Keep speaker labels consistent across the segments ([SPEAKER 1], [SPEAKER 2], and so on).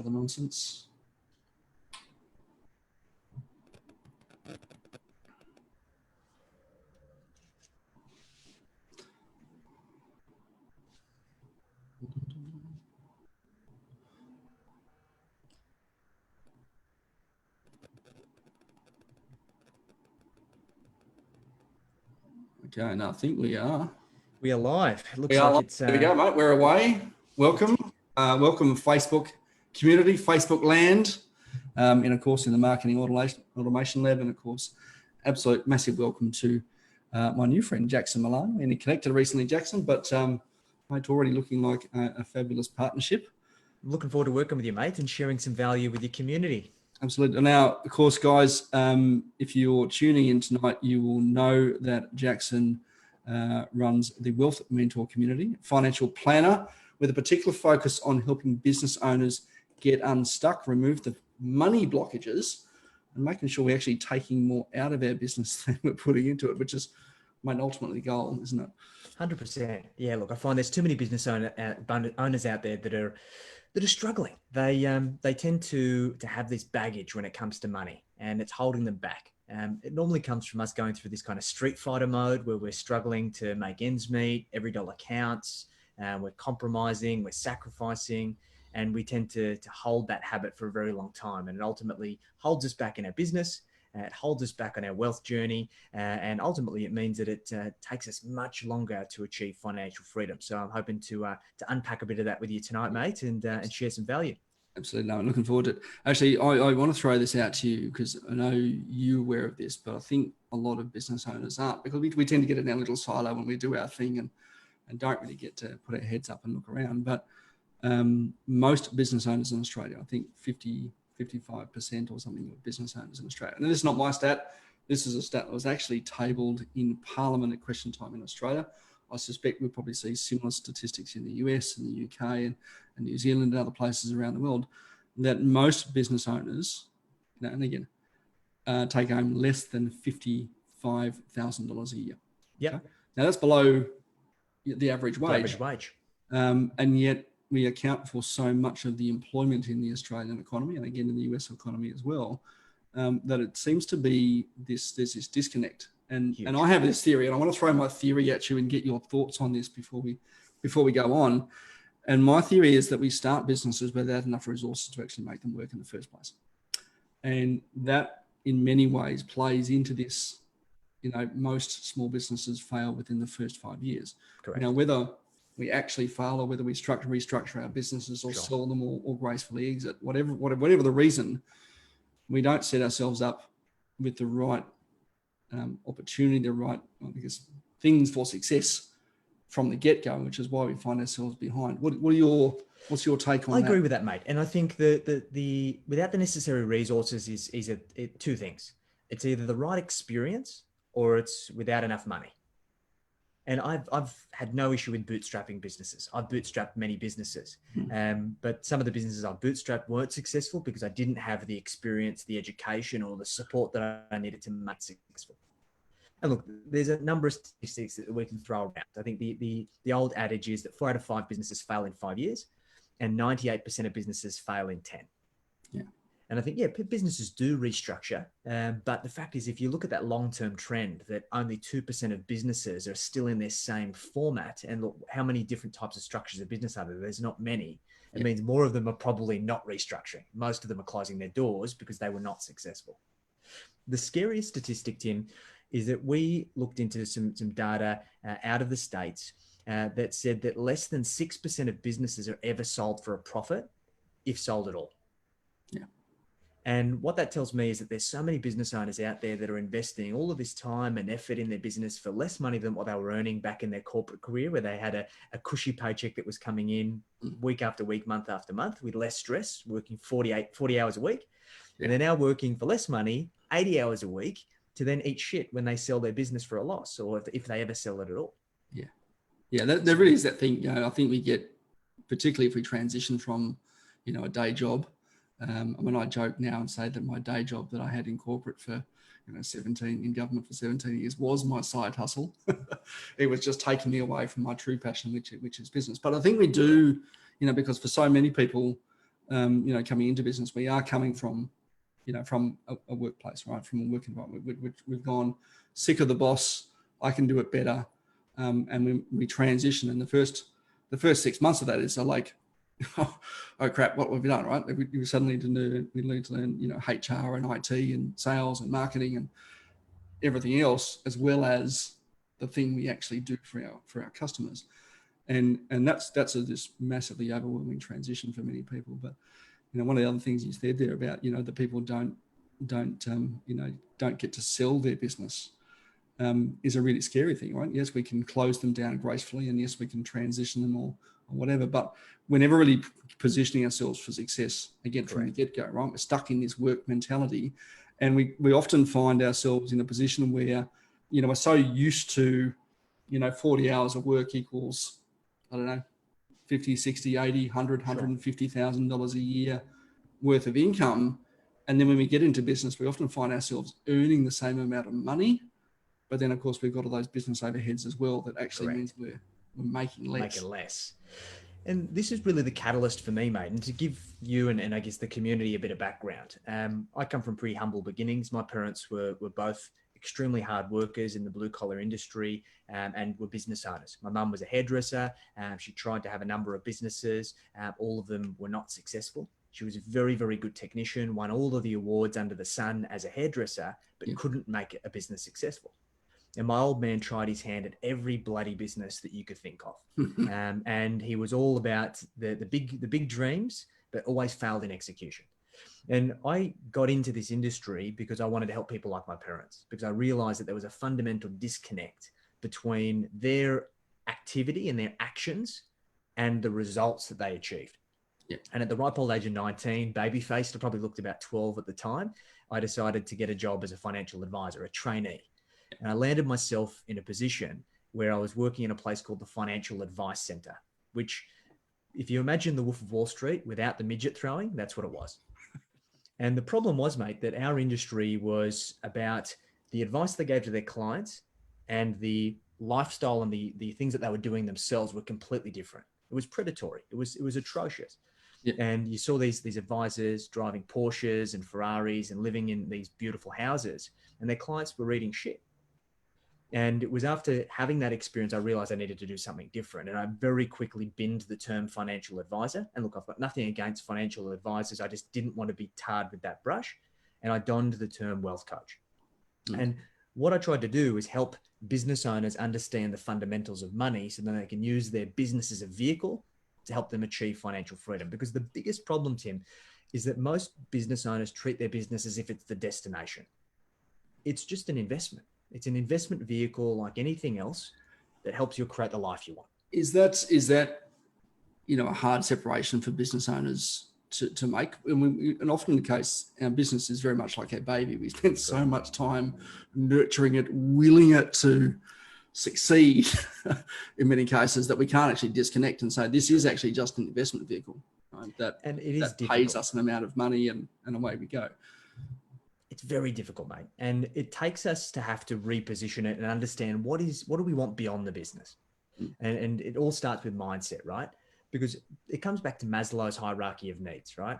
[SPEAKER 1] other nonsense. Okay, now I think we are.
[SPEAKER 2] We are live. It looks
[SPEAKER 1] We are
[SPEAKER 2] like
[SPEAKER 1] live.
[SPEAKER 2] it's.
[SPEAKER 1] There we go, mate. We're away. Welcome. Welcome, Facebook community, Facebook land, and of course in the marketing automation lab, and of course, absolute massive welcome to my new friend Jackson Millan. And he connected recently, Jackson, but mate, already looking like a fabulous partnership.
[SPEAKER 2] Looking forward to working with you, mate, and sharing some value with your community.
[SPEAKER 1] Absolutely. Now, of course, guys, if you're tuning in tonight, you will know that Jackson runs the Wealth Mentor community, financial planner, with a particular focus on helping business owners get unstuck, remove the money blockages, and making sure we're actually taking more out of our business than we're putting into it, which is my ultimately goal, isn't it?
[SPEAKER 2] 100%. Yeah, look, I find there's too many business owners out there that are struggling. They tend to have this baggage when it comes to money, and it's holding them back. It normally comes from us going through this kind of street fighter mode where we're struggling to make ends meet, every dollar counts, we're compromising, we're sacrificing, and we tend to hold that habit for a very long time, and it ultimately holds us back in our business. It holds us back on our wealth journey, and ultimately it means that it takes us much longer to achieve financial freedom. So I'm hoping to unpack a bit of that with you tonight, mate, and share some value.
[SPEAKER 1] Absolutely. No, I'm looking forward to it. Actually, I want to throw this out to you because I know you're aware of this, but I think a lot of business owners aren't, because we tend to get in our little silo when we do our thing and don't really get to put our heads up and look around. But most business owners in Australia, I think 55% or something of business owners in Australia. And this is not my stat. This is a stat that was actually tabled in Parliament at question time in Australia. I suspect we'll probably see similar statistics in the US and the UK and New Zealand and other places around the world, that most business owners, and again, take home less than $55,000 a year.
[SPEAKER 2] Yeah.
[SPEAKER 1] Okay? Now that's below the average wage.
[SPEAKER 2] The average wage.
[SPEAKER 1] And yet we account for so much of the employment in the Australian economy, and again in the US economy as well, that it seems to be there's this disconnect. And I have this theory, and I want to throw my theory at you and get your thoughts on this before we go on. And my theory is that we start businesses without enough resources to actually make them work in the first place. And that in many ways plays into this, most small businesses fail within the first 5 years.
[SPEAKER 2] Correct.
[SPEAKER 1] Now, whether we actually fail or whether we restructure our businesses or sell them or gracefully exit, whatever the reason, we don't set ourselves up with the right opportunity, the right, things for success from the get-go, which is why we find ourselves behind. What's your take on that?
[SPEAKER 2] I agree with that, mate. And I think the without the necessary resources is two things. It's either the right experience or it's without enough money. And I've had no issue with bootstrapping businesses. I've bootstrapped many businesses, but some of the businesses I've bootstrapped weren't successful because I didn't have the experience, the education, or the support that I needed to make successful. And look, there's a number of statistics that we can throw around. I think the old adage is that 4 out of 5 businesses fail in 5 years, and 98% of businesses fail in 10.
[SPEAKER 1] Yeah.
[SPEAKER 2] And I think, businesses do restructure. But the fact is, if you look at that long-term trend, that only 2% of businesses are still in their same format, and look, how many different types of structures of business are there? There's not many. It means more of them are probably not restructuring. Most of them are closing their doors because they were not successful. The scariest statistic, Tim, is that we looked into some data out of the States that said that less than 6% of businesses are ever sold for a profit, if sold at all.
[SPEAKER 1] Yeah.
[SPEAKER 2] And what that tells me is that there's so many business owners out there that are investing all of this time and effort in their business for less money than what they were earning back in their corporate career, where they had a cushy paycheck that was coming in week after week, month after month, with less stress, working 40 hours a week. Yeah. And they're now working for less money, 80 hours a week, to then eat shit when they sell their business for a loss, or if they ever sell it at all.
[SPEAKER 1] Yeah. Yeah, there really is that thing. I think we get, particularly if we transition from, a day job. I joke now and say that my day job that I had in corporate for, 17 in government for 17 years was my side hustle. It was just taking me away from my true passion, which is business. But I think we do, because for so many people, coming into business, we are coming from, from a workplace, right? From a work environment. We've gone sick of the boss. I can do it better. And we transition. And the first 6 months of that is like, oh crap, what have we done, right? We suddenly need to learn, HR and IT and sales and marketing and everything else, as well as the thing we actually do for our customers. And that's just massively overwhelming transition for many people. But one of the other things you said there about the people don't get to sell their business is a really scary thing, right? Yes, we can close them down gracefully, and yes, we can transition them or whatever, but we're never really positioning ourselves for success again from the get-go, right? We're stuck in this work mentality, and we often find ourselves in a position where we're so used to 40 hours of work equals, I don't know, 50, 60, 80, 100, $150,000 a year worth of income. And then when we get into business, we often find ourselves earning the same amount of money. But then, of course, we've got all those business overheads as well that actually means we're making less.
[SPEAKER 2] And this is really the catalyst for me, mate. And to give you and I guess the community a bit of background, I come from pretty humble beginnings. My parents were both extremely hard workers in the blue collar industry and were business owners. My mum was a hairdresser. She tried to have a number of businesses. All of them were not successful. She was a very, very good technician, won all of the awards under the sun as a hairdresser, but couldn't make a business successful. And my old man tried his hand at every bloody business that you could think of. And he was all about the big dreams, but always failed in execution. And I got into this industry because I wanted to help people like my parents, because I realized that there was a fundamental disconnect between their activity and their actions and the results that they achieved. Yeah. And at the ripe old age of 19, baby-faced, I probably looked about 12 at the time, I decided to get a job as a financial advisor, a trainee. And I landed myself in a position where I was working in a place called the Financial Advice Center, which, if you imagine the Wolf of Wall Street without the midget throwing, that's what it was. And the problem was, mate, that our industry was about the advice they gave to their clients, and the lifestyle and the things that they were doing themselves were completely different. It was predatory. It was atrocious. Yeah. And you saw these advisors driving Porsches and Ferraris and living in these beautiful houses, and their clients were reading shit. And it was after having that experience, I realized I needed to do something different. And I very quickly binned the term financial advisor. And look, I've got nothing against financial advisors. I just didn't want to be tarred with that brush. And I donned the term wealth coach. And what I tried to do is help business owners understand the fundamentals of money so that they can use their business as a vehicle to help them achieve financial freedom. Because the biggest problem, Tim, is that most business owners treat their business as if it's the destination. It's just an investment. It's an investment vehicle like anything else that helps you create the life you want.
[SPEAKER 1] Is that a hard separation for business owners to make? And often the case, our business is very much like our baby. We spend so much time nurturing it, willing it to succeed in many cases, that we can't actually disconnect and say this is actually just an investment vehicle, right? That pays us an amount of money and away we go.
[SPEAKER 2] It's very difficult, mate. And it takes us to have to reposition it and understand what do we want beyond the business? And it all starts with mindset, right? Because it comes back to Maslow's hierarchy of needs, right?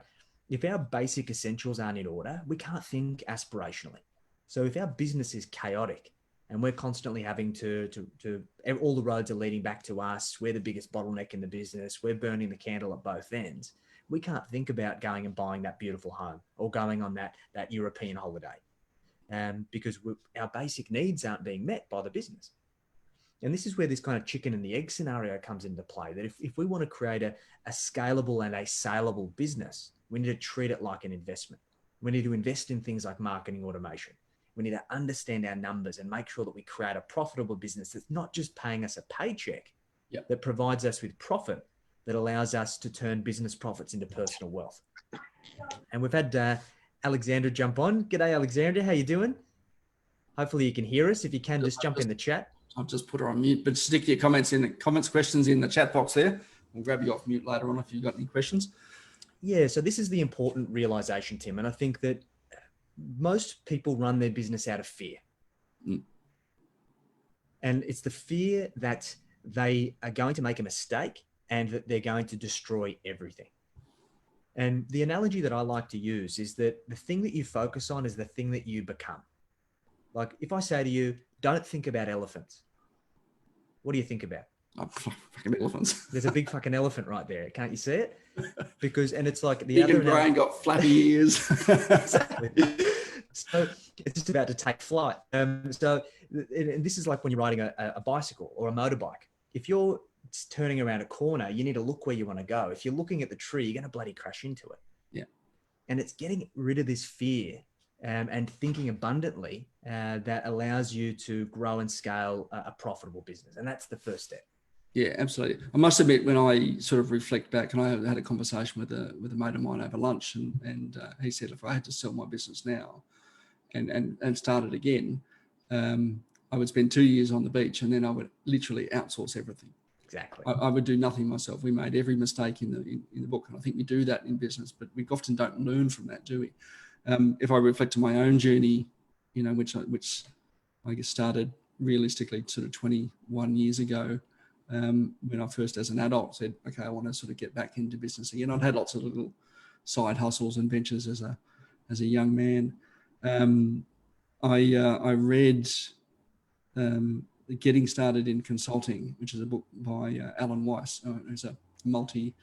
[SPEAKER 2] If our basic essentials aren't in order, we can't think aspirationally. So if our business is chaotic and we're constantly having to all the roads are leading back to us, we're the biggest bottleneck in the business, we're burning the candle at both ends, we can't think about going and buying that beautiful home or going on that European holiday, because our basic needs aren't being met by the business. And this is where this kind of chicken and the egg scenario comes into play, that if we want to create a scalable and a saleable business, we need to treat it like an investment. We need to invest in things like marketing automation. We need to understand our numbers and make sure that we create a profitable business that's not just paying us a paycheck, that provides us with profit, that allows us to turn business profits into personal wealth. And we've had Alexandra jump on. G'day, Alexandra. How you doing? Hopefully you can hear us. If you can, just jump in the chat.
[SPEAKER 1] I've just put her on mute, but stick your questions in the chat box there. We'll grab you off mute later on if you've got any questions.
[SPEAKER 2] Yeah, so this is the important realization, Tim. And I think that most people run their business out of fear. And it's the fear that they are going to make a mistake and that they're going to destroy everything. And the analogy that I like to use is that the thing that you focus on is the thing that you become. Like if I say to you, don't think about elephants, what do you think about?
[SPEAKER 1] Oh, fucking elephants.
[SPEAKER 2] There's a big fucking elephant right there. Can't you see it? Because, and it's like the
[SPEAKER 1] Big
[SPEAKER 2] other
[SPEAKER 1] and brain, got flappy ears.
[SPEAKER 2] exactly. So it's just about to take flight. And this is like when you're riding a bicycle or a motorbike. If you're turning around a corner, you need to look where you want to go. If you're looking at the tree, you're going to bloody crash into it.
[SPEAKER 1] Yeah.
[SPEAKER 2] And it's getting rid of this fear and thinking abundantly that allows you to grow and scale a profitable business. And that's the first step.
[SPEAKER 1] Yeah, absolutely. I must admit, when I sort of reflect back, and I had a conversation with a mate of mine over lunch, and he said, if I had to sell my business now and start it again, I would spend 2 years on the beach, and then I would literally outsource everything.
[SPEAKER 2] Exactly.
[SPEAKER 1] I would do nothing myself. We made every mistake in the book, and I think we do that in business, but we often don't learn from that, do we? If I reflect on my own journey, which I guess started realistically sort of 21 years ago, when I first, as an adult, said, okay, I want to sort of get back into business again. I'd had lots of little side hustles and ventures as a young man. I read Getting Started in Consulting, which is a book by Alan Weiss, who's a multi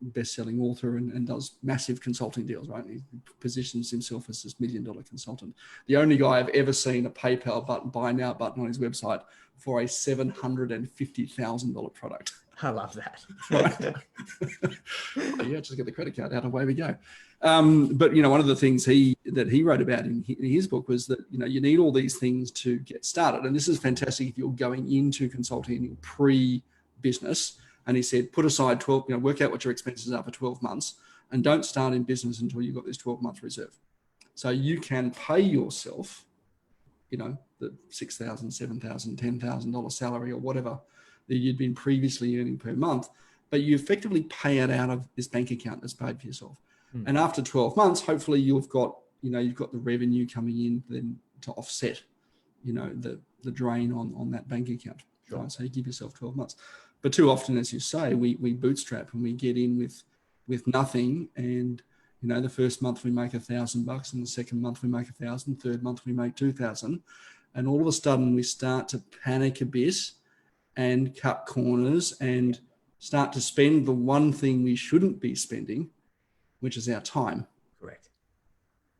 [SPEAKER 1] best-selling author and does massive consulting deals, right? He positions himself as this $1 million consultant. The only guy I've ever seen a PayPal button, buy now button on his website for a $750,000 product.
[SPEAKER 2] I love that.
[SPEAKER 1] Right? Yeah, just get the credit card out, away we go. But one of the things that he wrote about in his book was that you need all these things to get started, and this is fantastic if you're going into consulting pre-business. And he said, put aside 12, work out what your expenses are for 12 months and don't start in business until you've got this 12-month reserve. So you can pay yourself, the $6,000, $7,000, $10,000 salary or whatever that you'd been previously earning per month, but you effectively pay it out of this bank account that's paid for yourself. And after 12 months, hopefully you've got the revenue coming in then to offset, the drain on that bank account.
[SPEAKER 2] Sure.
[SPEAKER 1] Right? So you give yourself 12 months. But too often, as you say, we bootstrap and we get in with nothing. And, the first month we make $1,000 and the second month we make 1,000, third month we make 2,000. And all of a sudden we start to panic a bit and cut corners and start to spend the one thing we shouldn't be spending, which is our time.
[SPEAKER 2] Correct.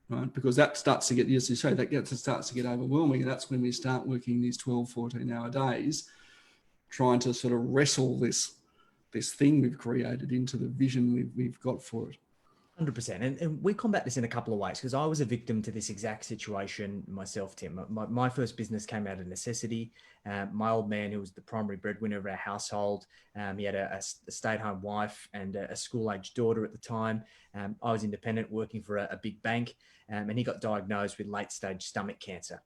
[SPEAKER 1] Right? Because that starts to get, as you say, starts to get overwhelming. And that's when we start working these 12, 14-hour days, trying to sort of wrestle this thing we've created into the vision we've got for it.
[SPEAKER 2] 100%. And we combat this in a couple of ways, because I was a victim to this exact situation myself, Tim. My first business came out of necessity. My old man, who was the primary breadwinner of our household, he had a stay-at-home wife and a school-aged daughter at the time. I was independent, working for a big bank, and he got diagnosed with late-stage stomach cancer.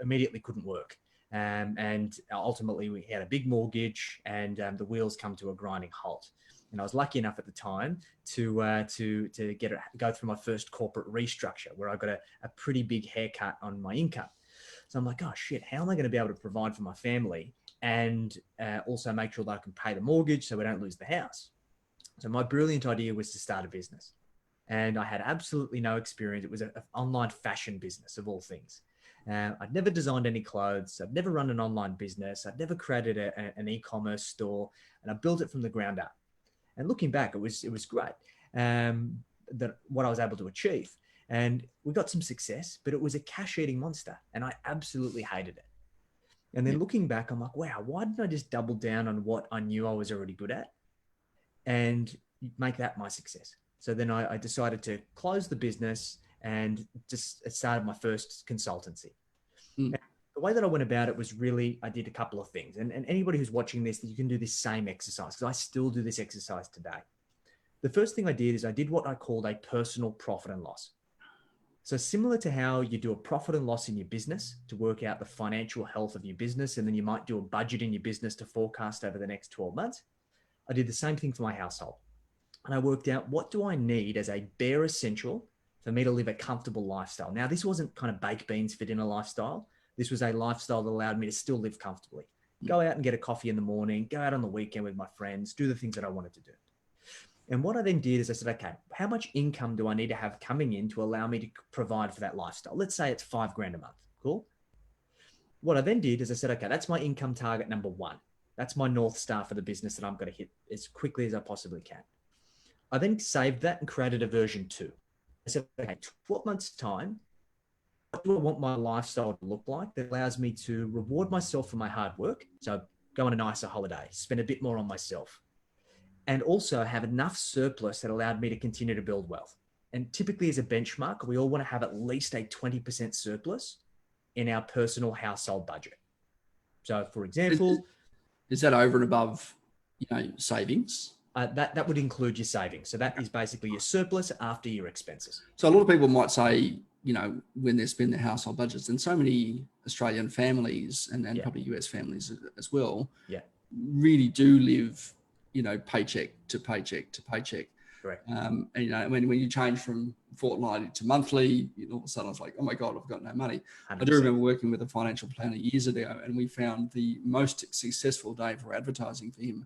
[SPEAKER 2] Immediately couldn't work. And ultimately we had a big mortgage and the wheels come to a grinding halt. And I was lucky enough at the time to go through my first corporate restructure, where I got a pretty big haircut on my income. So I'm like, oh shit, how am I going to be able to provide for my family and also make sure that I can pay the mortgage so we don't lose the house? So my brilliant idea was to start a business. And I had absolutely no experience. It was an online fashion business of all things. I'd never designed any clothes. I'd never run an online business. I'd never created an e-commerce store, and I built it from the ground up. And looking back, it was great that what I was able to achieve. And we got some success, but it was a cash-eating monster, and I absolutely hated it. And then looking back, I'm like, wow, why didn't I just double down on what I knew I was already good at and make that my success? So then I decided to close the business and just started my first consultancy. And the way that I went about it was really, I did a couple of things. And anybody who's watching this, you can do this same exercise, because I still do this exercise today. The first thing I did is I did what I called a personal profit and loss. So similar to how you do a profit and loss in your business to work out the financial health of your business, and then you might do a budget in your business to forecast over the next 12 months, I did the same thing for my household. And I worked out, what do I need as a bare essential for me to live a comfortable lifestyle? Now, this wasn't kind of baked beans for dinner lifestyle. This was a lifestyle that allowed me to still live comfortably. Go out and get a coffee in the morning, go out on the weekend with my friends, do the things that I wanted to do. And what I then did is I said, okay, how much income do I need to have coming in to allow me to provide for that lifestyle? Let's say it's $5,000 a month. Cool. What I then did is I said, okay, that's my income target number one. That's my North Star for the business that I'm going to hit as quickly as I possibly can. I then saved that and created a version 2. I said, okay, 12 months time, what do I want my lifestyle to look like that allows me to reward myself for my hard work? So go on a nicer holiday, spend a bit more on myself, and also have enough surplus that allowed me to continue to build wealth. And typically as a benchmark, we all want to have at least a 20% surplus in our personal household budget. So for example,
[SPEAKER 1] is that over and above, savings?
[SPEAKER 2] That would include your savings. So that is basically your surplus after your expenses.
[SPEAKER 1] So a lot of people might say, when they spend their household budgets, and so many Australian families and probably US families as well, really do live, paycheck to paycheck to paycheck.
[SPEAKER 2] Correct.
[SPEAKER 1] And when you change from fortnightly to monthly, all of a sudden it's like, oh my God, I've got no money. 100%. I do remember working with a financial planner years ago, and we found the most successful day for advertising for him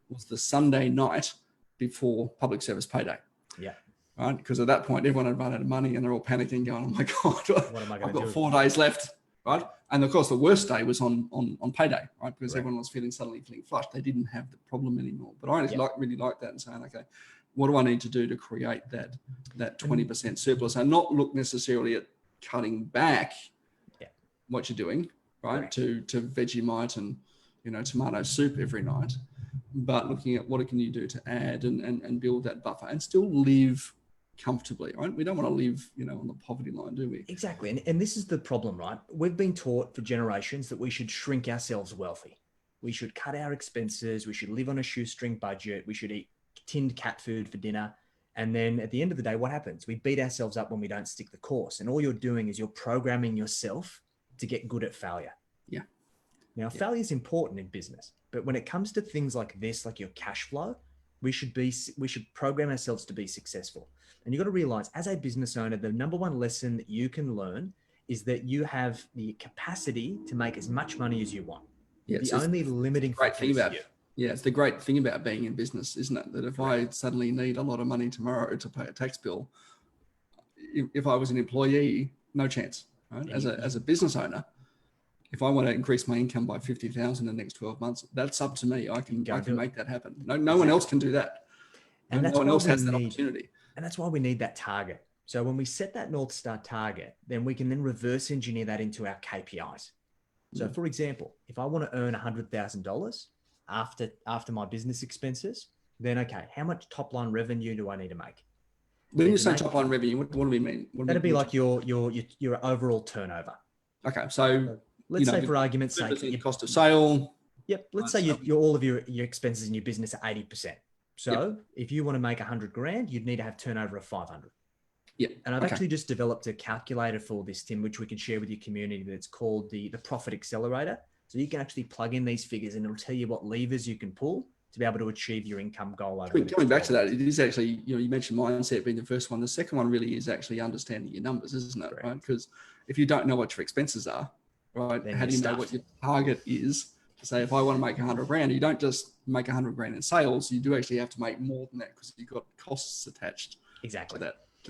[SPEAKER 1] was the Sunday night before public service payday.
[SPEAKER 2] Yeah.
[SPEAKER 1] Right. Because at that point, everyone had run out of money and they're all panicking, going, oh my God,
[SPEAKER 2] what am I going to do?
[SPEAKER 1] I've got 4 days left. Right. And of course, the worst day was on payday, right? Because everyone was suddenly feeling flushed. They didn't have the problem anymore. But I really like that, and saying, okay, what do I need to do to create that 20% surplus, and not look necessarily at cutting back what you're doing, right? To Vegemite and, tomato soup every night, but looking at what can you do to add and build that buffer and still live comfortably, right? We don't want to live, on the poverty line, do we?
[SPEAKER 2] Exactly. And this is the problem, right? We've been taught for generations that we should shrink ourselves wealthy. We should cut our expenses. We should live on a shoestring budget. We should eat tinned cat food for dinner. And then at the end of the day, what happens? We beat ourselves up when we don't stick the course. And all you're doing is you're programming yourself to get good at failure.
[SPEAKER 1] Yeah.
[SPEAKER 2] Now, failure is important in business, but when it comes to things like this, like your cash flow, we should program ourselves to be successful. And you've got to realize, as a business owner, the number one lesson that you can learn is that you have the capacity to make as much money as you want.
[SPEAKER 1] Yeah,
[SPEAKER 2] the only limiting factor is you.
[SPEAKER 1] Yeah, it's the great thing about being in business, isn't it? That if I suddenly need a lot of money tomorrow to pay a tax bill, if I was an employee, no chance. Right? As a business owner, if I want to increase my income by 50,000 in the next 12 months, that's up to me. I can make that happen. No one else can do that.
[SPEAKER 2] And
[SPEAKER 1] no one else has that opportunity.
[SPEAKER 2] And that's why we need that target. So when we set that North Star target, then we can then reverse engineer that into our KPIs. So for example, if I want to earn $100,000 after my business expenses, then okay, how much top line revenue do I need to make?
[SPEAKER 1] When you say top line revenue, what do we mean?
[SPEAKER 2] That'd be like your overall turnover.
[SPEAKER 1] Okay, so
[SPEAKER 2] let's say for argument's sake,
[SPEAKER 1] your cost of sale.
[SPEAKER 2] Yep. Let's say all of your expenses in your business are 80%. So if you want to make 100 grand, you'd need to have turnover of 500.
[SPEAKER 1] Yeah.
[SPEAKER 2] And I've actually just developed a calculator for this, Tim, which we can share with your community. That's called the Profit Accelerator. So you can actually plug in these figures and it'll tell you what levers you can pull to be able to achieve your income goal.
[SPEAKER 1] Coming back to that, it is actually, you mentioned mindset being the first one. The second one really is actually understanding your numbers, isn't it? Right? Because if you don't know what your expenses are, right, then how do you know what your target is? To say, if I want to make 100 grand, you don't just make 100 grand in sales. You do actually have to make more than that because you've got costs attached to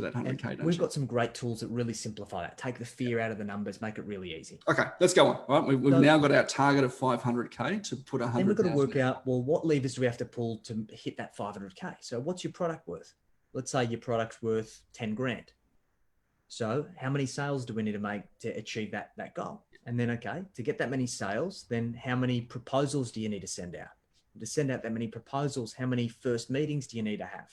[SPEAKER 1] that 100K.
[SPEAKER 2] We've got some great tools that really simplify that. Take the fear out of the numbers, make it really easy.
[SPEAKER 1] Okay, let's go on. Right, we've now got our target of 500K to put 100.
[SPEAKER 2] Then we've got to work out, well, what levers do we have to pull to hit that 500K? So what's your product worth? Let's say your product's worth 10 grand. So how many sales do we need to make to achieve that goal? And then, okay, to get that many sales, then how many proposals do you need to send out? To send out that many proposals, how many first meetings do you need to have?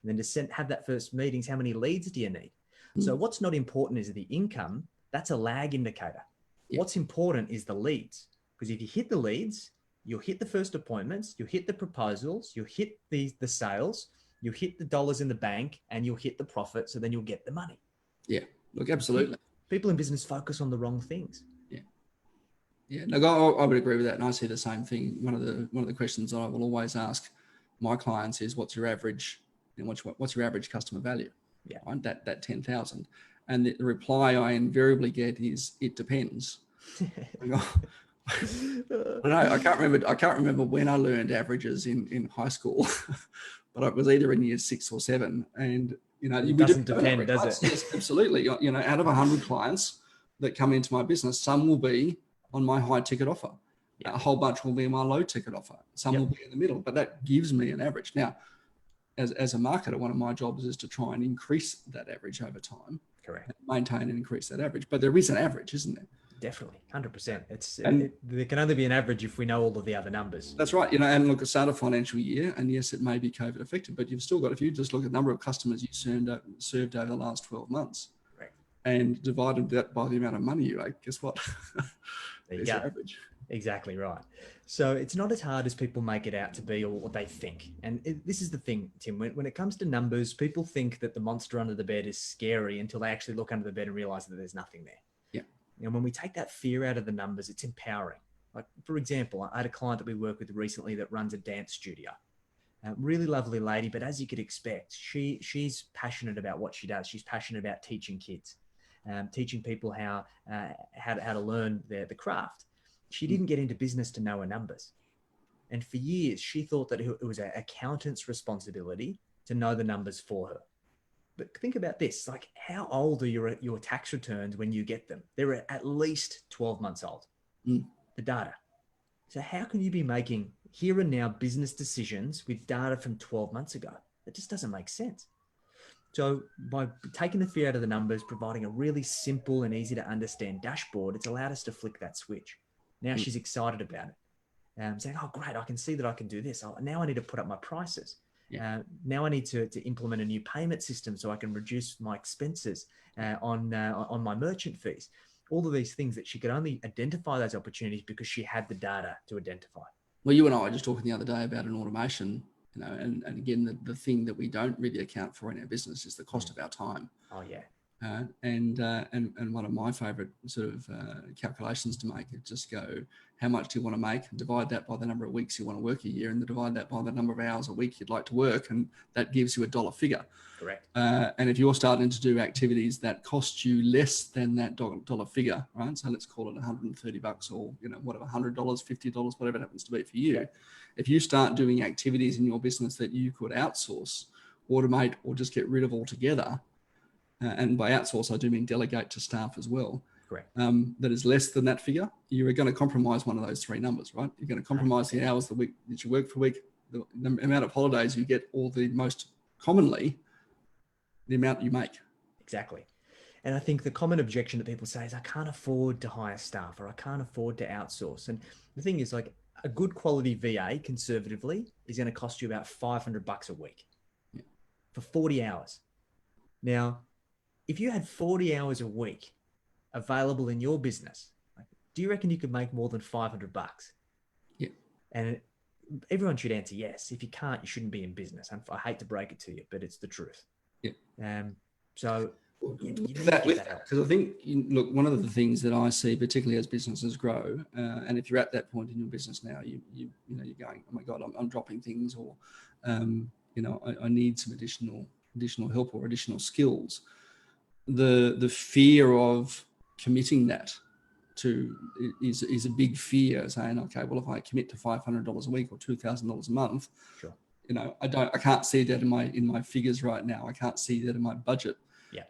[SPEAKER 2] And then to have that first meetings, how many leads do you need? So what's not important is the income. That's a lag indicator. What's important is the leads. Because if you hit the leads, you'll hit the first appointments, you'll hit the proposals, you'll hit the sales, you'll hit the dollars in the bank, and you'll hit the profit. So then you'll get the money.
[SPEAKER 1] Yeah, look, absolutely.
[SPEAKER 2] People in business focus on the wrong things.
[SPEAKER 1] Yeah, no, I would agree with that, and I see the same thing. One of the questions I will always ask my clients is, "What's your average? What's your average customer value?"
[SPEAKER 2] Yeah,
[SPEAKER 1] right? That 10,000, and the reply I invariably get is, "It depends." I don't know. I can't remember when I learned averages in high school, but it was either in year 6 or 7. And,
[SPEAKER 2] it doesn't depend, does it?
[SPEAKER 1] Yes, absolutely. Out of 100 clients that come into my business, some will be on my high ticket offer. Yep. A whole bunch will be in my low ticket offer. Some will be in the middle, but that gives me an average. Now, as a marketer, one of my jobs is to try and increase that average over time.
[SPEAKER 2] Correct.
[SPEAKER 1] Maintain and increase that average. But there is an average, isn't there?
[SPEAKER 2] Definitely, 100%. There can only be an average if we know all of the other numbers.
[SPEAKER 1] That's right. And look, at start of financial year, and yes, it may be COVID affected, but you've still got, if you just look at the number of customers you served over the last 12 months, right, and divided that by the amount of money you make, guess what? There's your average.
[SPEAKER 2] Exactly right. So it's not as hard as people make it out to be, or what they think. And this is the thing, Tim, when it comes to numbers, people think that the monster under the bed is scary until they actually look under the bed and realize that there's nothing there. And when we take that fear out of the numbers, it's empowering. Like, for example, I had a client that we work with recently that runs a dance studio. Really lovely lady, but as you could expect, she's passionate about what she does. She's passionate about teaching kids, teaching people how to learn the craft. She didn't get into business to know her numbers. And for years, she thought that it was an accountant's responsibility to know the numbers for her. But think about this, like, how old are your tax returns when you get them? They're at least 12 months old, the data. So how can you be making here and now business decisions with data from 12 months ago? That just doesn't make sense. So by taking the fear out of the numbers, providing a really simple and easy to understand dashboard, it's allowed us to flick that switch. Now she's excited about it. Saying, oh, great, I can see that I can do this. Now I need to put up my prices. Yeah. Now I need to implement a new payment system so I can reduce my expenses on my merchant fees. All of these things that she could only identify those opportunities because she had the data to identify.
[SPEAKER 1] Well, you and I were just talking the other day about an automation, and again, the thing that we don't really account for in our business is the cost of our time.
[SPEAKER 2] Oh yeah.
[SPEAKER 1] And one of my favorite sort of calculations to make is just go, how much do you want to make, and divide that by the number of weeks you want to work a year, and divide that by the number of hours a week you'd like to work, and that gives you a dollar figure.
[SPEAKER 2] Correct.
[SPEAKER 1] And if you're starting to do activities that cost you less than that dollar figure, right? So let's call it $130 or whatever, $100, $50, whatever it happens to be for you. Yeah. If you start doing activities in your business that you could outsource, automate, or just get rid of altogether. And by outsource, I do mean delegate to staff as well.
[SPEAKER 2] Correct.
[SPEAKER 1] That is less than that figure, you are going to compromise one of those three numbers, right? You're going to compromise the hours that you work per week, the amount of holidays you get, or the most commonly, the amount you make.
[SPEAKER 2] Exactly. And I think the common objection that people say is, I can't afford to hire staff, or I can't afford to outsource. And the thing is, like, a good quality VA conservatively is going to cost you about $500 a week for 40 hours. Now, if you had 40 hours a week available in your business, do you reckon you could make more than $500?
[SPEAKER 1] Yeah.
[SPEAKER 2] And everyone should answer yes. If you can't, you shouldn't be in business. I hate to break it to you, but it's the truth.
[SPEAKER 1] Yeah.
[SPEAKER 2] So you
[SPEAKER 1] that because I think, look, one of the things that I see, particularly as businesses grow, and if you're at that point in your business now, you're going, oh my God, I'm dropping things, or I need some additional help or additional skills. The fear of committing that to is a big fear, saying, okay, well, if I commit to $500 a week or $2,000 a month,
[SPEAKER 2] sure,
[SPEAKER 1] I can't see that in my figures right now. I can't see that in my budget.
[SPEAKER 2] Yeah.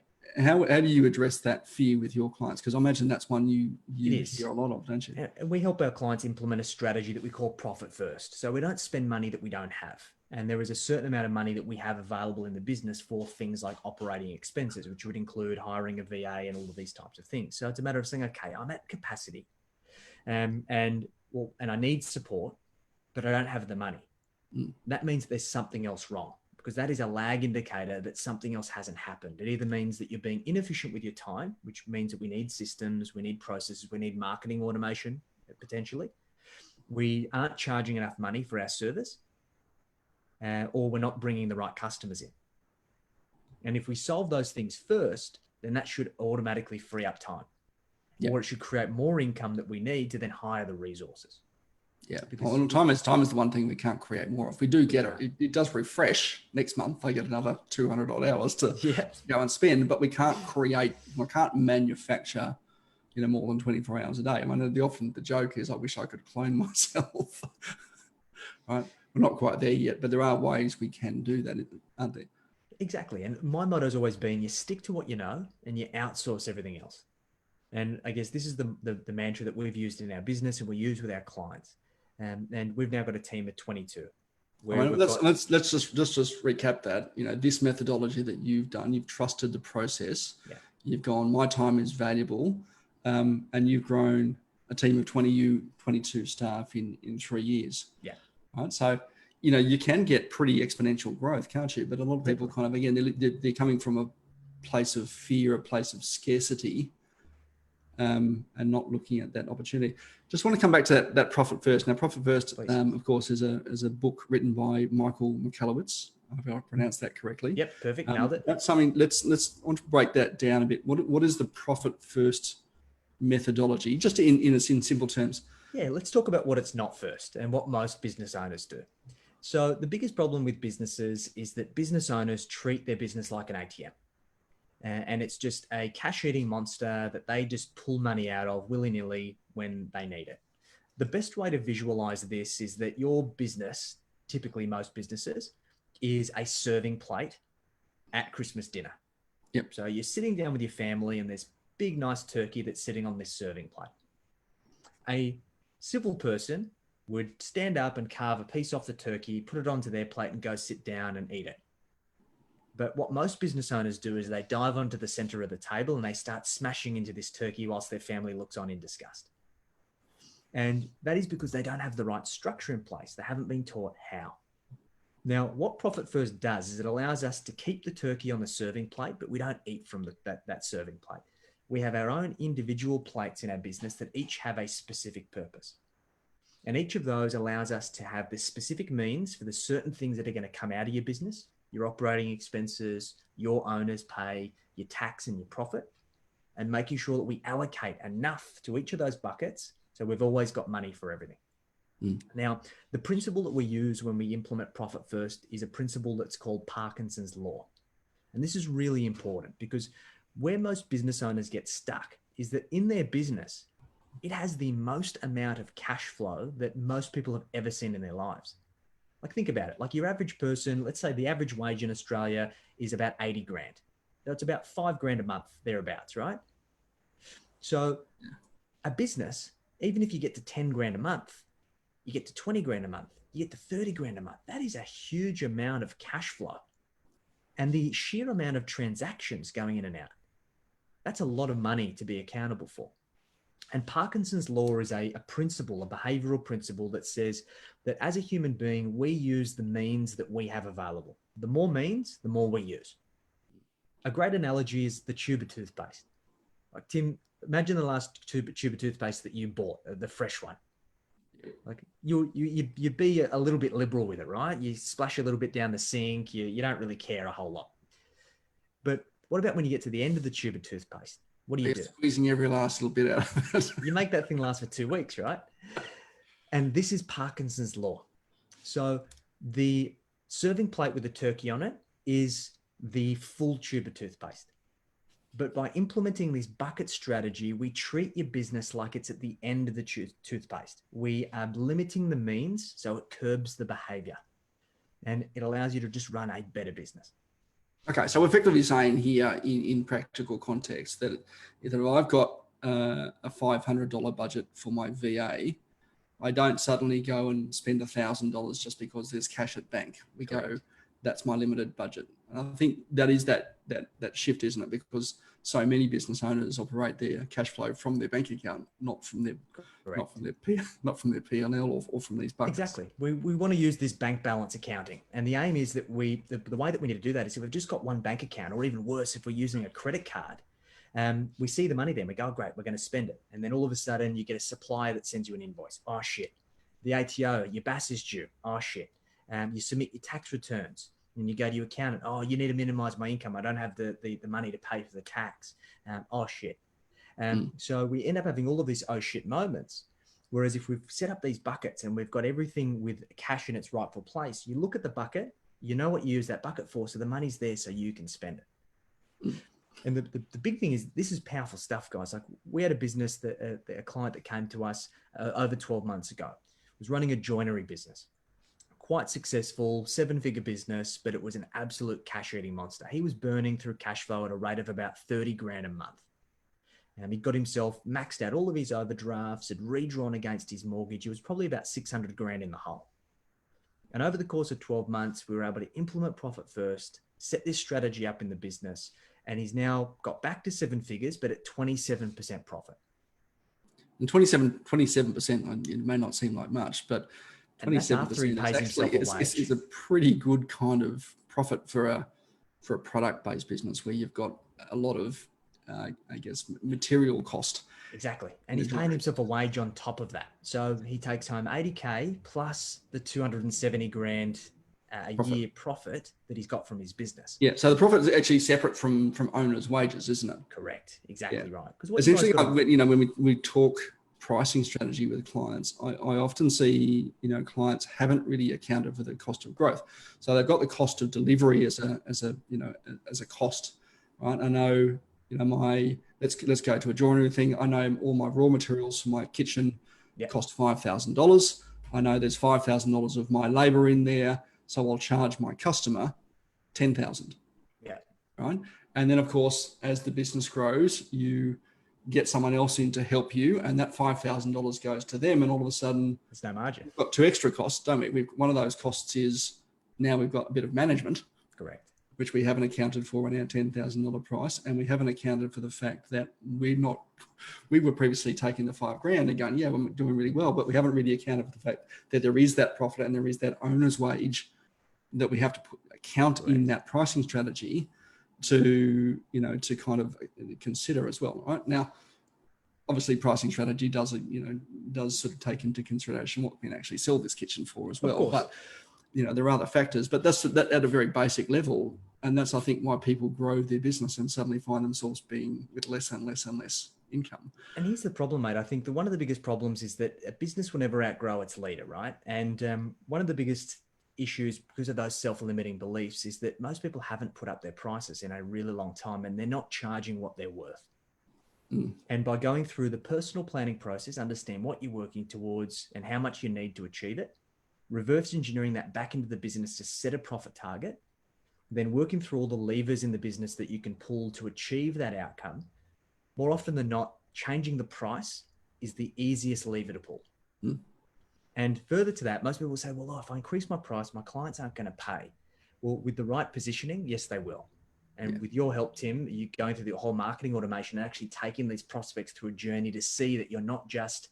[SPEAKER 1] How do you address that fear with your clients? Because I imagine that's one you hear a lot of, don't you?
[SPEAKER 2] And we help our clients implement a strategy that we call profit first. So we don't spend money that we don't have. And there is a certain amount of money that we have available in the business for things like operating expenses, which would include hiring a VA and all of these types of things. So it's a matter of saying, okay, I'm at capacity, and I need support, but I don't have the money. That means there's something else wrong, because that is a lag indicator that something else hasn't happened. It either means that you're being inefficient with your time, which means that we need systems, we need processes, we need marketing automation, potentially. We aren't charging enough money for our service, or we're not bringing the right customers in. And if we solve those things first, then that should automatically free up time. Yep. Or it should create more income that we need to then hire the resources.
[SPEAKER 1] Yeah, well, time is the one thing we can't create more of. We do get it does refresh next month. I get another 200 odd hours to go and spend, but we can't manufacture, more than 24 hours a day. I mean, often the joke is, I wish I could clone myself, right? we're not quite there yet, but there are ways we can do that, aren't there?
[SPEAKER 2] Exactly. And my motto has always been, you stick to what you know and you outsource everything else. And I guess this is the mantra that we've used in our business and we use with our clients. And we've now got a team of 22.
[SPEAKER 1] Let's just recap that. This methodology that you've done, you've trusted the process.
[SPEAKER 2] Yeah.
[SPEAKER 1] You've gone, my time is valuable, and you've grown a team of 22 staff in 3 years.
[SPEAKER 2] Yeah.
[SPEAKER 1] Right. So, you can get pretty exponential growth, can't you? But a lot of people kind of, again, they're coming from a place of fear, a place of scarcity, and not looking at that opportunity. Just want to come back to that Profit First. Now, Profit First, of course, is a book written by Michael Michalowicz. I hope I pronounced that correctly.
[SPEAKER 2] Yep, perfect. Nailed it.
[SPEAKER 1] That's something. Let's want to break that down a bit. What is the Profit First methodology? Just in simple terms.
[SPEAKER 2] Yeah, let's talk about what it's not first and what most business owners do. So the biggest problem with businesses is that business owners treat their business like an ATM. And it's just a cash-eating monster that they just pull money out of willy-nilly when they need it. The best way to visualize this is that your business, typically most businesses, is a serving plate at Christmas dinner.
[SPEAKER 1] Yep.
[SPEAKER 2] So you're sitting down with your family and there's big, nice turkey that's sitting on this serving plate. A civil person would stand up and carve a piece off the turkey, put it onto their plate and go sit down and eat it. But what most business owners do is they dive onto the center of the table and they start smashing into this turkey whilst their family looks on in disgust. And that is because they don't have the right structure in place. They haven't been taught how. Now, what Profit First does is it allows us to keep the turkey on the serving plate, but we don't eat from that serving plate. We have our own individual plates in our business that each have a specific purpose. And each of those allows us to have the specific means for the certain things that are going to come out of your business, your operating expenses, your owner's pay, your tax and your profit, and making sure that we allocate enough to each of those buckets so we've always got money for everything. Now, the principle that we use when we implement Profit First is a principle that's called Parkinson's Law. And this is really important because where most business owners get stuck is that in their business, it has the most amount of cash flow that most people have ever seen in their lives. Like, think about it. Like, your average person, let's say the average wage in Australia is about 80 grand. That's about 5 grand a month, thereabouts, right? So a business, even if you get to 10 grand a month, you get to 20 grand a month, you get to 30 grand a month. That is a huge amount of cash flow. And the sheer amount of transactions going in and out, that's a lot of money to be accountable for. And Parkinson's Law is a principle, a behavioral principle that says that as a human being, we use the means that we have available. The more means, the more we use. A great analogy is the tube of toothpaste. Like, Tim, imagine the last tube of toothpaste that you bought, the fresh one. Like, you'd be a little bit liberal with it, right? You splash a little bit down the sink. You don't really care a whole lot. But what about when you get to the end of the tube of toothpaste? What do you do?
[SPEAKER 1] Squeezing every last little bit out of it.
[SPEAKER 2] You make that thing last for 2 weeks, right? And this is Parkinson's Law. So the serving plate with the turkey on it is the full tube of toothpaste. But by implementing this bucket strategy, we treat your business like it's at the end of the toothpaste. We are limiting the means, so it curbs the behavior. And it allows you to just run a better business.
[SPEAKER 1] Okay, so we're effectively saying here in practical context that if I've got a $500 budget for my VA, I don't suddenly go and spend $1,000 just because there's cash at bank. We Correct. Go, that's my limited budget. And I think that is that shift, isn't it? Because so many business owners operate their cash flow from their bank account, not from their P&L or from these buckets.
[SPEAKER 2] Exactly. We want to use this bank balance accounting, and the aim is that the way that we need to do that is if we've just got one bank account, or even worse, if we're using a credit card, we see the money there, and we go, oh, great, we're going to spend it, and then all of a sudden you get a supplier that sends you an invoice. Oh shit. The ATO, your BAS is due. Oh shit. You submit your tax returns. And you go to your accountant, oh, you need to minimize my income. I don't have the money to pay for the tax. Oh, shit. So we end up having all of these oh, shit moments. Whereas if we've set up these buckets and we've got everything with cash in its rightful place, you look at the bucket, you know what you use that bucket for. So the money's there so you can spend it. And the big thing is, this is powerful stuff, guys. Like, we had a business that a client that came to us over 12 months ago, was running a joinery business. quite successful, 7-figure business, but it was an absolute cash eating monster. He was burning through cash flow at a rate of about 30 grand a month. He got himself maxed out all of his overdrafts, had redrawn against his mortgage. He was probably about 600 grand in the hole. And over the course of 12 months, we were able to implement Profit First, set this strategy up in the business, and he's now got back to 7 figures, but at 27% profit.
[SPEAKER 1] And 27%, it may not seem like much, but 27% is a pretty good kind of profit for a product-based business where you've got a lot of, material cost.
[SPEAKER 2] Exactly. And he's paying himself a wage on top of that. So he takes home 80K plus the 270 grand year profit that he's got from his business.
[SPEAKER 1] Yeah. So the profit is actually separate from owner's wages, isn't it?
[SPEAKER 2] Correct. Exactly right.
[SPEAKER 1] Because essentially, when we talk pricing strategy with clients, I often see, clients haven't really accounted for the cost of growth. So they've got the cost of delivery as a cost, right? I know, let's go to a joinery thing. I know all my raw materials for my kitchen cost $5,000. I know there's $5,000 of my labor in there. So I'll charge my customer $10,000.
[SPEAKER 2] Yeah.
[SPEAKER 1] Right. And then of course, as the business grows, you get someone else in to help you, and that $5,000 goes to them. And all of a sudden,
[SPEAKER 2] there's no margin.
[SPEAKER 1] We've got 2 extra costs, don't we? One of those costs is now we've got a bit of management.
[SPEAKER 2] Correct.
[SPEAKER 1] Which we haven't accounted for in our $10,000 price. And we haven't accounted for the fact that we were previously taking the $5,000 and going, yeah, we're doing really well, but we haven't really accounted for the fact that there is that profit and there is that owner's wage that we have to account in that pricing strategy to kind of consider as well, right? Now, obviously pricing strategy does sort of take into consideration what we can actually sell this kitchen for as well. But there are other factors, but that's that at a very basic level. And that's, I think, why people grow their business and suddenly find themselves being with less and less and less income.
[SPEAKER 2] And here's the problem, mate. I think one of the biggest problems is that a business will never outgrow its leader, right? And one of the biggest issues because of those self-limiting beliefs is that most people haven't put up their prices in a really long time and they're not charging what they're worth. And by going through the personal planning process, understand what you're working towards and how much you need to achieve it, reverse engineering that back into the business to set a profit target, then working through all the levers in the business that you can pull to achieve that outcome. More often than not, changing the price is the easiest lever to pull. And further to that, most people will say, well, if I increase my price, my clients aren't going to pay. Well, with the right positioning, yes, they will. And with your help, Tim, you going through the whole marketing automation and actually taking these prospects through a journey to see that you're not just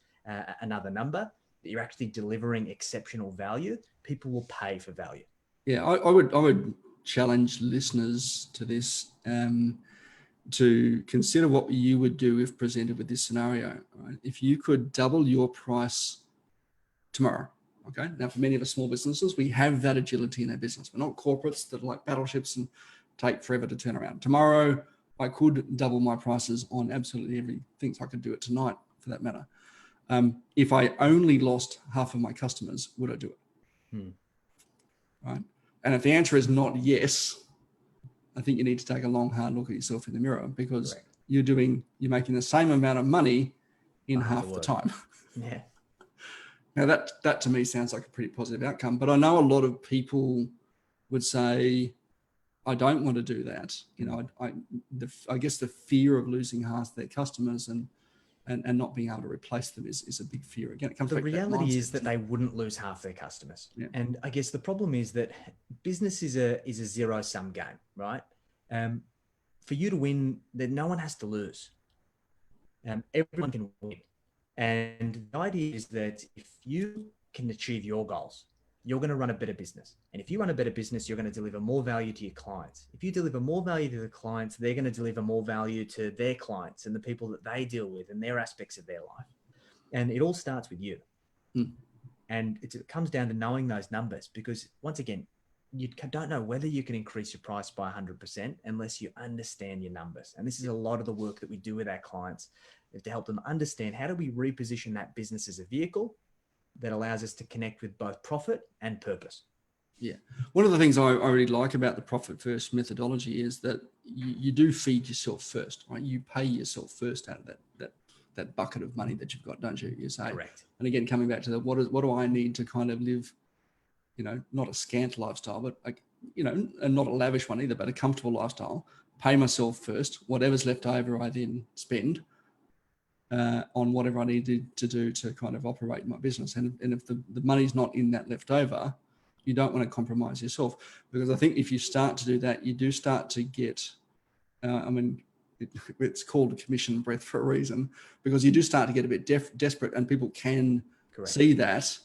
[SPEAKER 2] another number, that you're actually delivering exceptional value. People will pay for value.
[SPEAKER 1] Yeah, I would challenge listeners to this, to consider what you would do if presented with this scenario. Right? If you could double your price tomorrow, okay? Now, for many of us small businesses, we have that agility in our business. We're not corporates that are like battleships and take forever to turn around. Tomorrow, I could double my prices on absolutely everything. So I could do it tonight, for that matter. If I only lost half of my customers, would I do it? Right? And if the answer is not yes, I think you need to take a long, hard look at yourself in the mirror, because you're making the same amount of money in half the time.
[SPEAKER 2] Yeah.
[SPEAKER 1] Now that to me sounds like a pretty positive outcome, but I know a lot of people would say, I don't want to do that. I guess the fear of losing half their customers and not being able to replace them is a big fear. Again, it comes
[SPEAKER 2] the
[SPEAKER 1] back
[SPEAKER 2] reality
[SPEAKER 1] to that
[SPEAKER 2] is that they wouldn't lose half their customers.
[SPEAKER 1] Yeah.
[SPEAKER 2] And I guess the problem is that business is a zero-sum game, right? For you to win, then no one has to lose. Everyone can win. And the idea is that if you can achieve your goals, you're going to run a better business. And if you run a better business, you're going to deliver more value to your clients. If you deliver more value to the clients, they're going to deliver more value to their clients and the people that they deal with and their aspects of their life. And it all starts with you. And it comes down to knowing those numbers, because once again, you don't know whether you can increase your price by 100% unless you understand your numbers. And this is a lot of the work that we do with our clients, is to help them understand how do we reposition that business as a vehicle that allows us to connect with both profit and purpose.
[SPEAKER 1] Yeah. One of the things I really like about the Profit First methodology is that you do feed yourself first, right? You pay yourself first out of that bucket of money that you've got, don't you? You say.
[SPEAKER 2] Correct.
[SPEAKER 1] And again, coming back to what do I need to kind of live not a scant lifestyle, but and not a lavish one either, but a comfortable lifestyle. Pay myself first. Whatever's left over, I then spend on whatever I need to do to kind of operate my business. And if the money's not in that leftover, you don't want to compromise yourself, because I think if you start to do that, you do start to get, it's called a commission breath for a reason, because you do start to get a bit desperate, and people can see that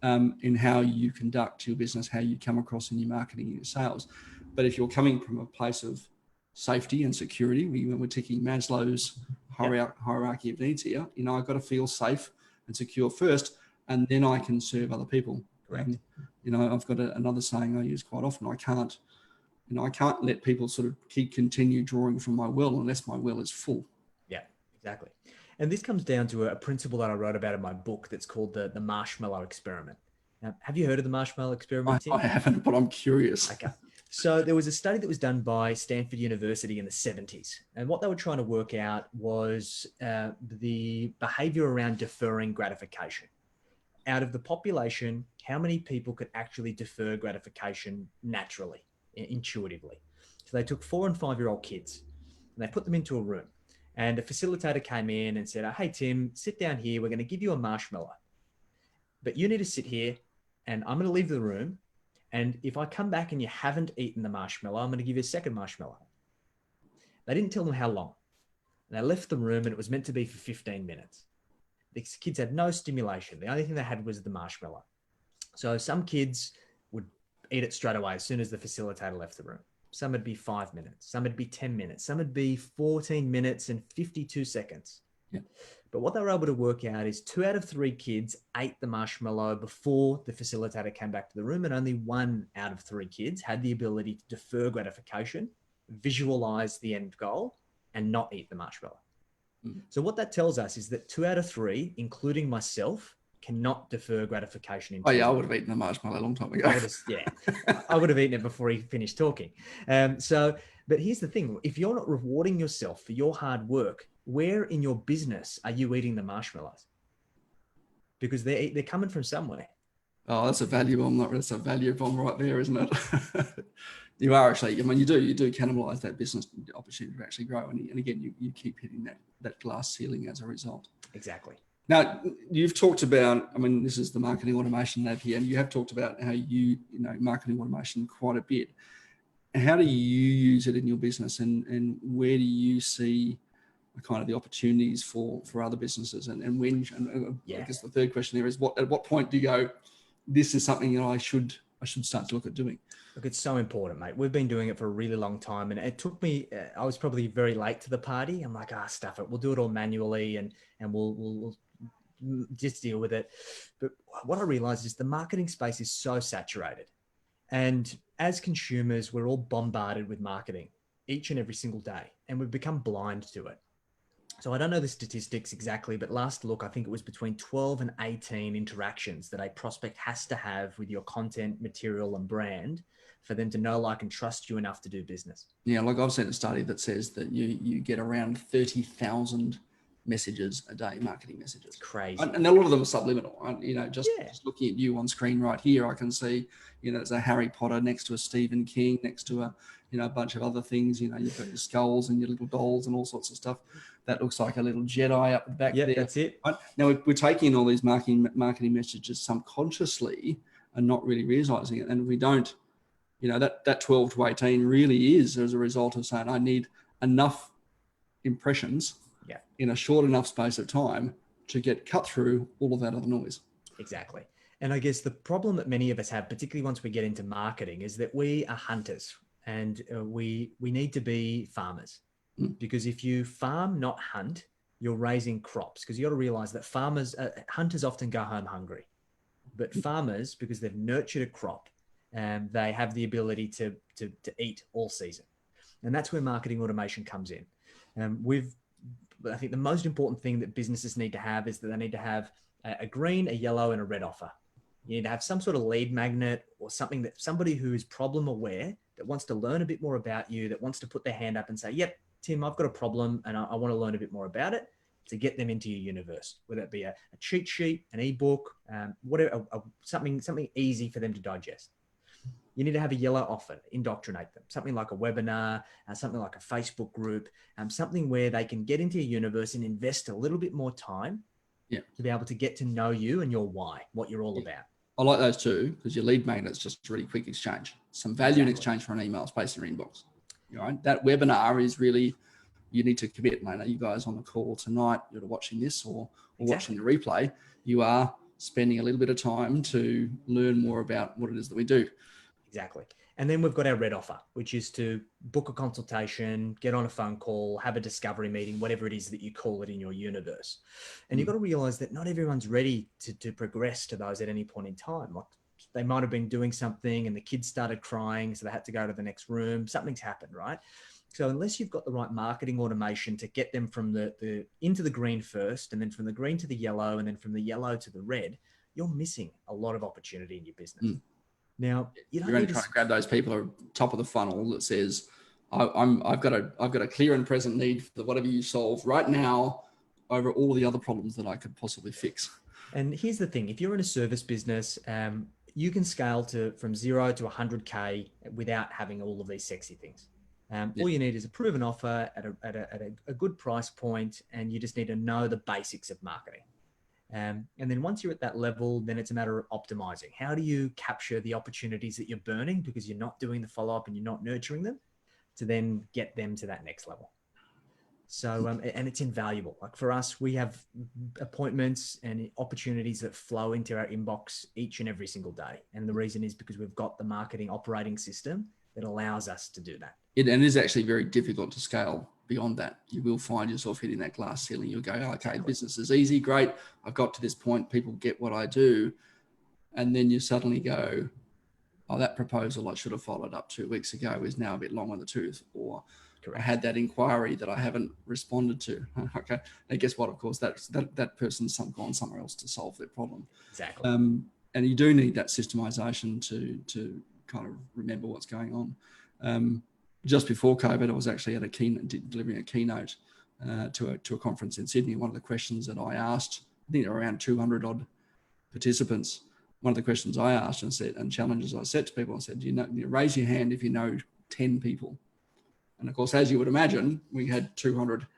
[SPEAKER 1] in how you conduct your business, how you come across in your marketing and your sales. But if you're coming from a place of safety and security, we're taking Maslow's hierarchy of needs here. I've got to feel safe and secure first, and then I can serve other people.
[SPEAKER 2] Correct.
[SPEAKER 1] I've got another saying I use quite often. I can't let people sort of continue drawing from my well unless my well is full.
[SPEAKER 2] Yeah, exactly. And this comes down to a principle that I wrote about in my book that's called the marshmallow experiment. Now, have you heard of the marshmallow experiment, Tim?
[SPEAKER 1] I haven't, but I'm curious.
[SPEAKER 2] Okay. So there was a study that was done by Stanford University in the 70s. And what they were trying to work out was the behavior around deferring gratification. Out of the population, how many people could actually defer gratification naturally, intuitively? So they took 4 and 5-year-old kids and they put them into a room. And a facilitator came in and said, "Hey, Tim, sit down here. We're going to give you a marshmallow. But you need to sit here and I'm going to leave the room. And if I come back and you haven't eaten the marshmallow, I'm going to give you a second marshmallow." They didn't tell them how long. And they left the room and it was meant to be for 15 minutes. These kids had no stimulation. The only thing they had was the marshmallow. So some kids would eat it straight away as soon as the facilitator left the room. Some would be 5 minutes. Some would be 10 minutes. Some would be 14 minutes and 52 seconds.
[SPEAKER 1] Yeah.
[SPEAKER 2] But what they were able to work out is 2 out of 3 kids ate the marshmallow before the facilitator came back to the room, and only 1 out of 3 kids had the ability to defer gratification, visualize the end goal, and not eat the marshmallow. So what that tells us is that 2 out of 3, including myself, cannot defer gratification.
[SPEAKER 1] I would have eaten the marshmallow a long time ago.
[SPEAKER 2] I would have eaten it before he finished talking. But here's the thing. If you're not rewarding yourself for your hard work, where in your business are you eating the marshmallows? Because they're coming from somewhere.
[SPEAKER 1] Oh, that's a value bomb. That's a value bomb right there, isn't it? You are actually, you do cannibalize that business opportunity to actually grow. And again, you keep hitting that glass ceiling as a result.
[SPEAKER 2] Exactly.
[SPEAKER 1] Now, you've talked about, this is the marketing automation lab here, and you have talked about how you marketing automation quite a bit. How do you use it in your business, and where do you see kind of the opportunities for other businesses, and when? I guess the third question there is, at what point do you go, this is something that I should start to look at doing?
[SPEAKER 2] Look, it's so important, mate. We've been doing it for a really long time, and it took me. I was probably very late to the party. I'm like, stuff it. We'll do it all manually, and we'll just deal with it. But what I realized is the marketing space is so saturated, and as consumers, we're all bombarded with marketing each and every single day, and we've become blind to it. So I don't know the statistics exactly, but last look, I think it was between 12 and 18 interactions that a prospect has to have with your content, material, and brand for them to know, like, and trust you enough to do business. Yeah,
[SPEAKER 1] like I've seen a study that says that you get around 30,000 messages a day, marketing messages.
[SPEAKER 2] Crazy.
[SPEAKER 1] And a lot of them are subliminal. Just looking at you on screen right here, I can see, there's a Harry Potter next to a Stephen King, next to a bunch of other things. You've got your skulls and your little dolls and all sorts of stuff. That looks like a little Jedi up the back there.
[SPEAKER 2] That's it.
[SPEAKER 1] Right? Now we're taking all these marketing messages subconsciously and not really realizing it. And we don't, that 12 to 18 really is as a result of saying, I need enough impressions in a short enough space of time to get cut through all of that other noise.
[SPEAKER 2] Exactly. And I guess the problem that many of us have, particularly once we get into marketing, is that we are hunters, and we need to be farmers. Because if you farm, not hunt, you're raising crops. Because you got to realize that hunters often go home hungry, but farmers, because they've nurtured a crop, they have the ability to eat all season. And that's where marketing automation comes in. I think the most important thing that businesses need to have is that they need to have a green, a yellow, and a red offer. You need to have some sort of lead magnet or something that somebody who is problem aware, that wants to learn a bit more about you, that wants to put their hand up and say, yep, Tim, I've got a problem and I want to learn a bit more about it. to get them into your universe, whether it be a cheat sheet, an ebook, whatever, something easy for them to digest. You need to have a yellow offer, indoctrinate them, something like a webinar, something like a Facebook group, something where they can get into your universe and invest a little bit more time to be able to get to know you and your why, what you're all about.
[SPEAKER 1] I like those too, because your lead magnet's just a really quick exchange. Some value in exchange for an email space in your inbox. All right? That webinar is really, you need to commit. And I know you guys on the call tonight, you're watching this or watching the replay, you are spending a little bit of time to learn more about what it is that we do.
[SPEAKER 2] Exactly. And then we've got our red offer, which is to book a consultation, get on a phone call, have a discovery meeting, whatever it is that you call it in your universe. And you've got to realize that not everyone's ready to progress to those at any point in time. Like they might have been doing something and the kids started crying, so they had to go to the next room. Something's happened, right? So unless you've got the right marketing automation to get them from the into the green first, and then from the green to the yellow, and then from the yellow to the red, you're missing a lot of opportunity in your business. Now, you're only trying
[SPEAKER 1] to grab those people at the top of the funnel that says, I've got a clear and present need for whatever you solve right now over all the other problems that I could possibly fix.
[SPEAKER 2] And here's the thing: if you're in a service business, you can scale from 0 to 100K without having all of these sexy things. All you need is a proven offer at a good price point, and you just need to know the basics of marketing. And then once you're at that level, then it's a matter of optimizing. How do you capture the opportunities that you're burning because you're not doing the follow-up and you're not nurturing them to then get them to that next level? So, and it's invaluable. Like for us, we have appointments and opportunities that flow into our inbox each and every single day. And the reason is because we've got the marketing operating system that allows us to do that.
[SPEAKER 1] It is actually very difficult to scale beyond that. You will find yourself hitting that glass ceiling. You'll go, okay, business is easy, great. I've got to this point, people get what I do. And then you suddenly go, oh, that proposal I should have followed up 2 weeks ago is now a bit long on the tooth. Or I had that inquiry that I haven't responded to. Okay. And guess what? Of course, that person's gone somewhere else to solve their problem.
[SPEAKER 2] Exactly.
[SPEAKER 1] And you do need that systemization to kind of remember what's going on. Just before COVID, I was actually at delivering a keynote to a conference in Sydney. One of the questions that I asked, I think there were around 200 odd participants. One of the questions I asked and challenges I set to people, I said, you raise your hand if you know 10 people. And of course, as you would imagine, we had 200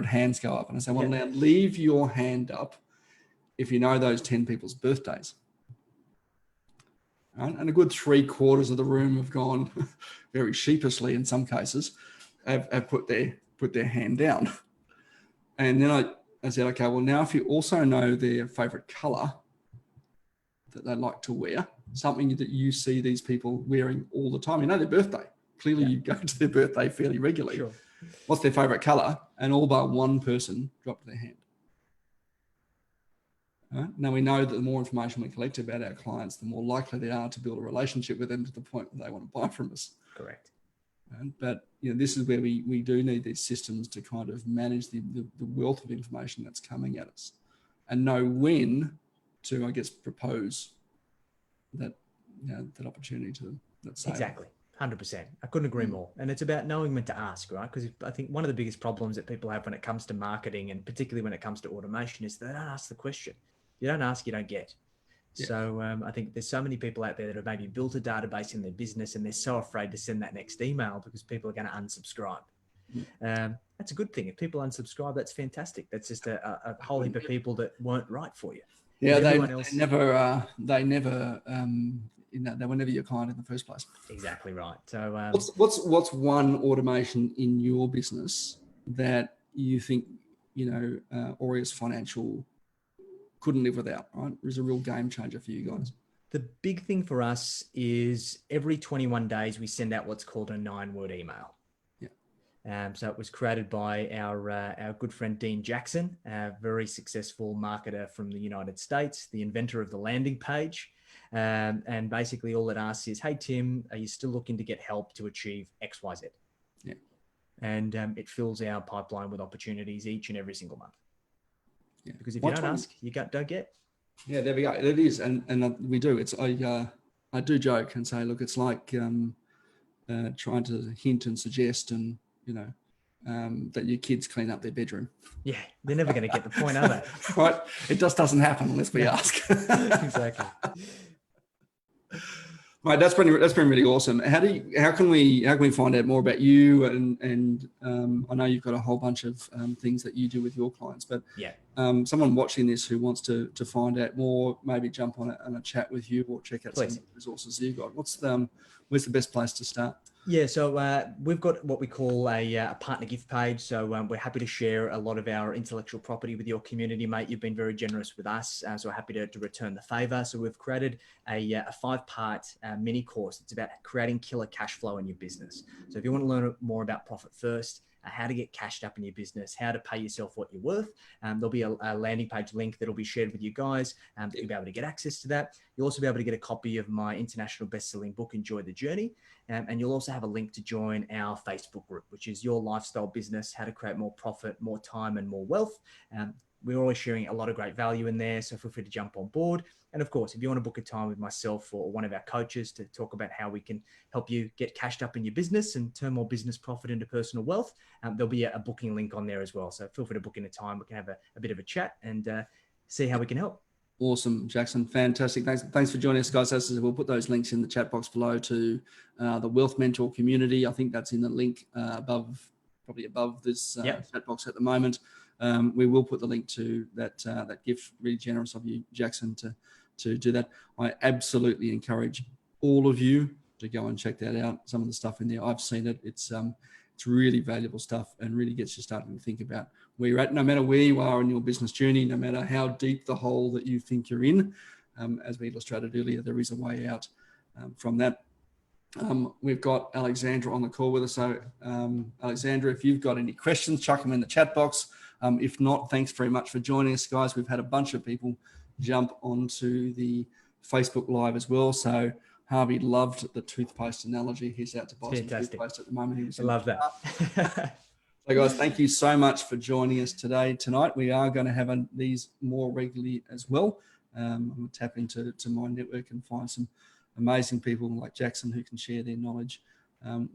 [SPEAKER 1] hands go up. And I said, well, now leave your hand up if you know those 10 people's birthdays. Right? And a good 3/4 of the room have gone very sheepishly in some cases, have put their hand down. And then I said, okay, well, now if you also know their favorite color that they like to wear, something that you see these people wearing all the time, you know their birthday. Clearly you go to their birthday fairly regularly.
[SPEAKER 2] Sure.
[SPEAKER 1] What's their favorite color? And all but one person dropped their hand. Right? Now we know that the more information we collect about our clients, the more likely they are to build a relationship with them to the point where they want to buy from us.
[SPEAKER 2] Correct.
[SPEAKER 1] Right? But this is where we do need these systems to kind of manage the wealth of information that's coming at us, and know when to, I guess, propose that that opportunity to them.
[SPEAKER 2] Exactly. 100%. I couldn't agree more. And it's about knowing when to ask, right? Because I think one of the biggest problems that people have when it comes to marketing, and particularly when it comes to automation, is they don't ask the question. You don't ask, you don't get. Yeah. So I think there's so many people out there that have maybe built a database in their business and they're so afraid to send that next email because people are going to unsubscribe. That's a good thing. If people unsubscribe, that's fantastic. That's just a whole heap of people that weren't right for you.
[SPEAKER 1] Yeah, they never they were never your client in the first place.
[SPEAKER 2] Exactly right. So
[SPEAKER 1] what's one automation in your business that you think Aureus Financial couldn't live without? Right, it was a real game changer for you guys.
[SPEAKER 2] The big thing for us is every 21 days we send out what's called a 9-word email. So it was created by our good friend Dean Jackson, a very successful marketer from the United States, the inventor of the landing page. And basically all it asks is, hey, Tim, are you still looking to get help to achieve X, Y, Z?
[SPEAKER 1] Yeah.
[SPEAKER 2] And it fills our pipeline with opportunities each and every single month. Yeah. Because if you don't ask, you don't get. Yeah,
[SPEAKER 1] there we go. It is. And we do. I do joke and say, look, it's like trying to hint and suggest and, that your kids clean up their bedroom.
[SPEAKER 2] Yeah, they're never going to get the point, are they?
[SPEAKER 1] Right? It just doesn't happen unless we ask.
[SPEAKER 2] Exactly.
[SPEAKER 1] Right, that's been really awesome. How can we find out more about you? And I know you've got a whole bunch of things that you do with your clients, but
[SPEAKER 2] Yeah.
[SPEAKER 1] Someone watching this who wants to find out more, maybe jump on a chat with you or check out
[SPEAKER 2] Please.
[SPEAKER 1] some resources you've got. Where's the best place to start?
[SPEAKER 2] Yeah, so we've got what we call a partner gift page. So we're happy to share a lot of our intellectual property with your community, mate. You've been very generous with us, so we're happy to return the favor. So we've created a 5-part mini course. It's about creating killer cash flow in your business. So if you want to learn more about Profit First, how to get cashed up in your business, how to pay yourself what you're worth. There'll be a landing page link that'll be shared with you guys that you'll be able to get access to that. You'll also be able to get a copy of my international best-selling book, Enjoy the Journey. And you'll also have a link to join our Facebook group, which is Your Lifestyle Business, How to Create More Profit, More Time, and More Wealth. We're always sharing a lot of great value in there, so feel free to jump on board. And of course, if you want to book a time with myself or one of our coaches to talk about how we can help you get cashed up in your business and turn more business profit into personal wealth, there'll be a booking link on there as well. So feel free to book in a time. We can have a bit of a chat and see how we can help.
[SPEAKER 1] Awesome, Jackson. Fantastic. Thanks for joining us, guys. As I said, we'll put those links in the chat box below to the Wealth Mentor community. I think that's in the link probably above this chat box at the moment. We will put the link to that gift. Really generous of you, Jackson, to do that. I absolutely encourage all of you to go and check that out. Some of the stuff in there, I've seen it. It's really valuable stuff and really gets you starting to think about where you're at, no matter where you are in your business journey, no matter how deep the hole that you think you're in. As we illustrated earlier, there is a way out from that. We've got Alexandra on the call with us. So Alexandra, if you've got any questions, chuck them in the chat box. If not, thanks very much for joining us, guys. We've had a bunch of people jump onto the Facebook Live as well. So Harvey loved the toothpaste analogy. He's out to buy some toothpaste at the moment.
[SPEAKER 2] I love that.
[SPEAKER 1] So guys, thank you so much for joining us tonight. We are going to have these more regularly as well. I'm going to tap into my network and find some amazing people like Jackson who can share their knowledge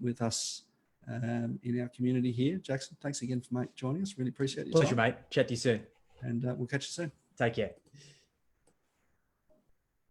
[SPEAKER 1] with us in our community here. Jackson, thanks again for joining us. Really appreciate it.
[SPEAKER 2] Pleasure, mate. Chat to you soon.
[SPEAKER 1] And we'll catch you soon.
[SPEAKER 2] Take care.